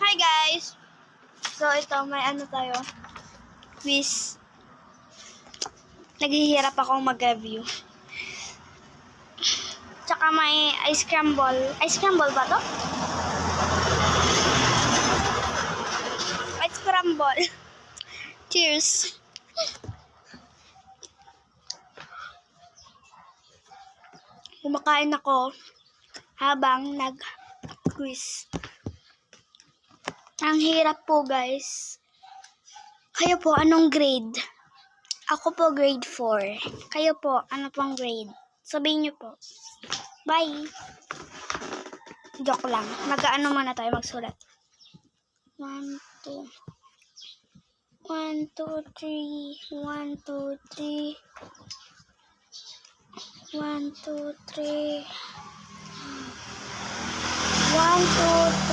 Hi guys! So ito, may ano tayo, quiz. Naghihirap akong mag-review. Tsaka may ice scramble. Ice scramble ba to? Ice scramble. Cheers! Kumakain ako habang nag-quiz. Ang hirap po guys. Kayo po, anong grade? Ako po grade 4. Kayo po, ano pong grade? Sabihin niyo po. Bye! Joke lang. Mag-ano muna tayo magsulat. 1, 2. 1, 2, 3. 1, 2, 3. 1, 2, 3. 1, 2, 3.